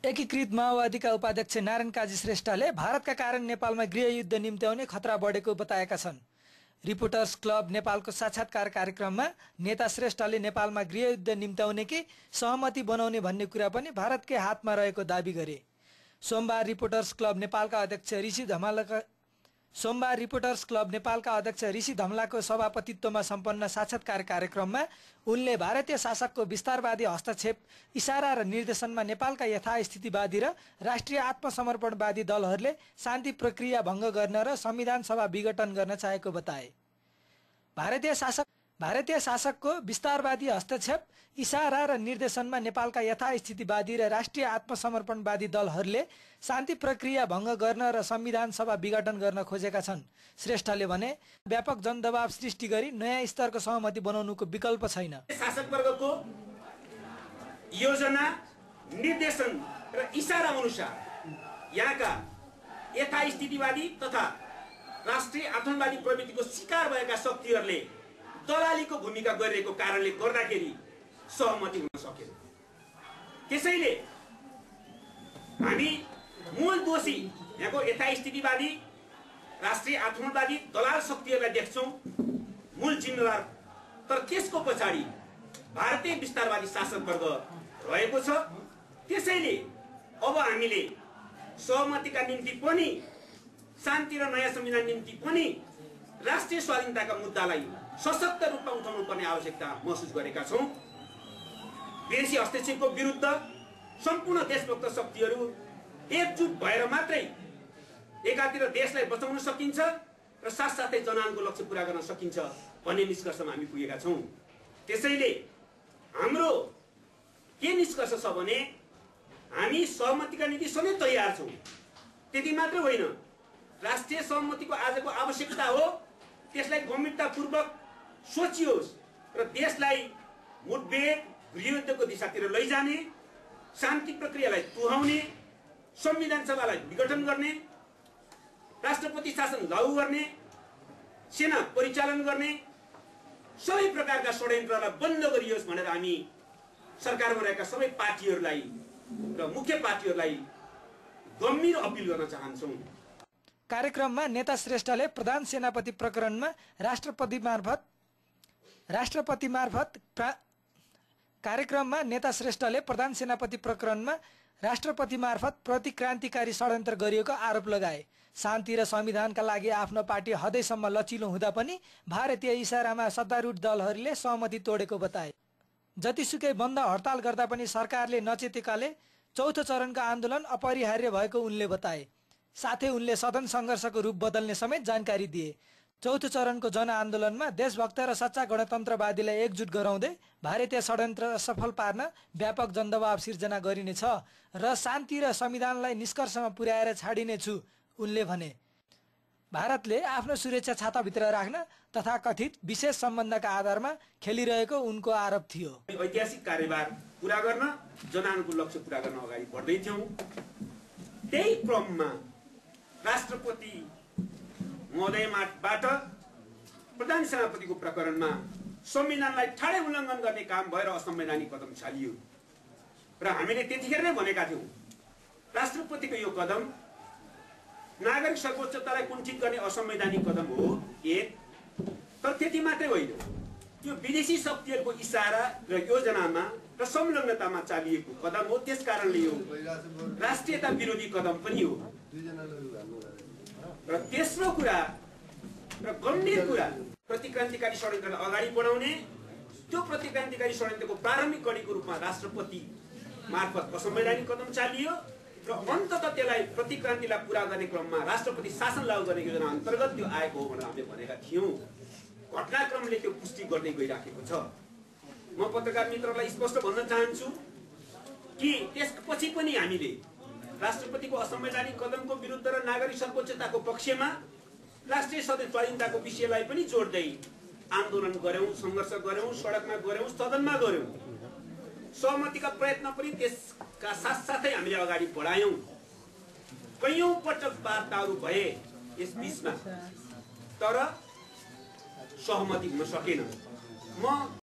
एकीकृत माओवादीका उपाध्यक्ष नारायण काजी श्रेष्ठले भारतका कारण नेपालमा गृहयुद्ध निम्त्याउने खतरा बढेको बताएका छन्। रिपोर्टर्स क्लब नेपालको साक्षात्कार कार्यक्रममा नेता श्रेष्ठले नेपालमा गृहयुद्ध निम्त्याउने कि सहमति बनाउने भन्ने कुरा पनि भारतकै हातमा रहेको दाबी गरे। सोमबार रिपोर्टर्स क्लब नेपालका अध्यक्ष ऋषि धमलाको सभापतित्वमा सम्पन्न साक्षात्कार कार्यक्रममा उनले भारतीय शासकको विस्तारवादी हस्तक्षेप, इशारा र निर्देशनमा नेपालका यथास्थितिवादी र राष्ट्रिय आत्मसमर्पणवादी दलहरूले शान्ति प्रक्रिया भङ्ग गर्न र संविधान सभा विघटन गर्न चाहेको बताए। भारतीय शासकको विस्तारवादी हस्तक्षेप, इशारा र निर्देशनमा नेपालका यथास्थितिवादी र राष्ट्रिय आत्मसमर्पणवादी दलहरूले शान्ति प्रक्रिया भङ्ग गर्न र संविधान सभा विघटन गर्न खोजेका छन्। श्रेष्ठले भने व्यापक जनदबाव सृष्टि गरी नयाँ स्तरको सहमति बनाउनुको विकल्प छैन। शासकवर्गको योजना, निर्देशन र इशारा अनुसार यहाँका यथास्थितिवादी तथा राष्ट्रिय आतंकवादी प्रवृत्तिको शिकार भएका शक्तिहरूले दलालीको भूमिका गरिरहेको कारणले गर्दाखेरि सहमति हुन सकेन। त्यसैले हामी मूल दोषी यहाँको यथास्थितिवादी राष्ट्रिय आतंकवादी दलाल शक्तिहरूलाई देख्छौं मूल जिम्मेवार। तर त्यसको पछाडि भारतीय विस्तारवादी शासकवर्ग रहेको छ। त्यसैले अब हामीले सहमतिका निम्ति पनि, शान्ति र नयाँ संविधान निम्ति पनि राष्ट्रिय स्वाधीनताका मुद्दालाई सशक्त रूपमा उठाउनु पर्ने आवश्यकता महसुस गरेका छौं। विदेशी हस्तक्षेपको विरुद्ध सम्पूर्ण देशभक्त शक्तिहरू एकजुट भएर मात्रै एकातिर देशलाई बचाउन सकिन्छ र साथसाथै जनआन्दोलनको लक्ष्य पूरा गर्न सकिन्छ भन्ने निष्कर्षमा हामी पुगेका छौं। त्यसैले हाम्रो के निष्कर्ष छ भने हामी सहमतिका निम्ति सधैँ तयार छौं। त्यति मात्र होइन, राष्ट्रिय सहमतिको आजको आवश्यकता हो त्यसलाई गम्भीरतापूर्वक सोचियोस् र देशलाई मुठभेड गृहयुद्धको दिशातिर लैजाने, शान्ति प्रक्रियालाई तुहाउने, संविधान सभालाई विघटन गर्ने, राष्ट्रपति शासन लागू गर्ने, सेना परिचालन गर्ने सबै प्रकारका षड्यन्त्रलाई बन्द गरियोस् भनेर हामी सरकारमा रहेका सबै पार्टीहरूलाई र मुख्य पार्टीहरूलाई गम्भीर अपील गर्न चाहन्छौं। कार्यक्रममा नेता श्रेष्ठले प्रधान सेनापति प्रकरणमा राष्ट्रपति मार्फत प्रतिक्रान्तिकारी षड्यन्त्र गरिएको आरोप लगाए। शान्ति र संविधानका लागि आफ्नो पार्टी हदैसम्म लचिलो हुँदा पनि भारतीय इशारामा सत्तारूढ दलहरूले सहमति तोडेको बताए। जतिसुकै बन्द हडताल गर्दा पनि सरकारले नचेतेकाले चौथो चरणको आन्दोलन अपरिहार्य भएको उनले बताए। साथै उनले सदन संघर्षको रूप बदल्ने समेत जानकारी दिए। चौथो चरणको जनआन्दोलनमा देशभक्त र सच्चा गणतन्त्रवादीलाई एकजुट गराउँदै भारतीय षड्यन्त्र सफल पार्न व्यापक जनदबाव सिर्जना गरिनेछ र शान्ति र संविधानलाई निष्कर्षमा पुर्याएर छाडिनेछु उनले भने। भारतले आफ्नो सुरक्षा छाताभित्र राख्न तथा कथित विशेष सम्बन्धका आधारमा खेलिरहेको उनको आरोप थियो। ऐतिहासिक कार्यभार पूरा गर्न, जनआन्दोलनको लक्ष्य पूरा गर्न अगाडि बढ्दै थियौं। त्यही क्रममा राष्ट्रपति महोदयबाट प्रधान सेनापतिको प्रकरणमा संविधानलाई ठाडै उल्लङ्घन गर्ने काम भएर असंवैधानिक कदम चालियो र हामीले त्यतिखेर नै भनेका थियौं राष्ट्रपतिको यो कदम नागरिक सर्वोच्चतालाई कुण्ठित गर्ने असंवैधानिक कदम हो एक। तर त्यति मात्रै होइन, यो विदेशी शक्तिहरूको इशारा र योजनामा र संलग्नतामा चालिएको कदम हो। त्यसकारणले यो राष्ट्रियता विरोधी कदम पनि हो। र तेस्रो कुरा र गम्भीर कुरा, प्रतिक्रान्तिकारी षड्यन्त्रलाई अगाडि बढाउने, त्यो प्रतिक्रान्तिकारी षड्यन्त्रको प्रारम्भिक कडीको रूपमा राष्ट्रपति मार्फत असंवैधानिक कदम चालियो र अन्ततः त्यसलाई प्रतिक्रान्तिलाई पूरा गर्ने क्रममा राष्ट्रपति शासन लागू गर्ने योजना अन्तर्गत त्यो आएको हो भनेर हामीले भनेका थियौं। घटनाक्रमले त्यो पुष्टि गर्दै गइराखेको छ। म पत्रकार मित्रलाई स्पष्ट भन्न चाहन्छु कि त्यसपछि पनि हामीले राष्ट्रपतिको असंवैधानिक कदमको विरुद्ध र नागरिक सर्वोच्चताको पक्षमा राष्ट्रिय स्वाधीनताको विषयलाई पनि जोड्दै आन्दोलन गर्यौं, संघर्ष गर्यौं, सडकमा गर्यौं, सदनमा गर्यौं। सहमतिका प्रयत्न पनि त्यसका साथसाथै हामीले अगाडि बढायौं। कयौं पटक वार्ताहरू भए यस बीचमा, तर सहमति हुन सकेन। म